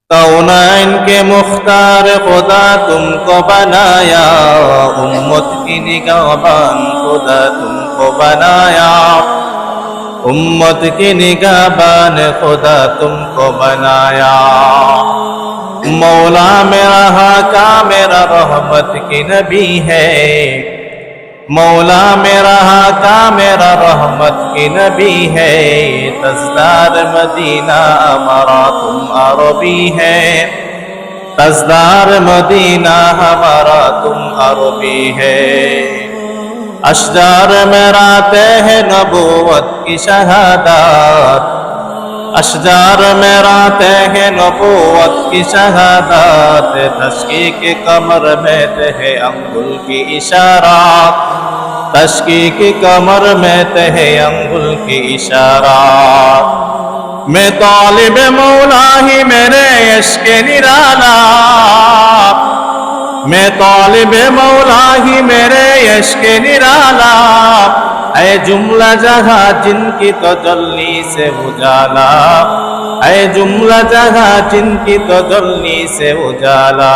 कौनैन के मुख्तार खुदा तुमको बनाया, उम्मत की निगाहबान खुदा तुमको बनाया, उम्मत की निगाहबान खुदा तुमको बनाया। मौला मेरा हाका मेरा रहमत की नबी है, मौला मेरा हाका मेरा रहमत की नबी है। तजदार मदीना हमारा तुम अरबी है, तजदार मदीना हमारा तुम अरबी है। अशजार में राते हैं नबूवत की शहादत, अशजार में राते हैं नबूवत की शहादत। तशकीक कमर में तहे अंगुल की इशारा, तशकीक कमर में तहे अंगुल की इशारा। मैं तालिब मौला ही मेरे इश्क निराला, मैं तालिब मौला ही मेरे इश्क निराला। ऐ जुमला जहां जिनकी तजल्ली से उजाला, ऐ जुमला जहां जिनकी तजल्ली से उजाला।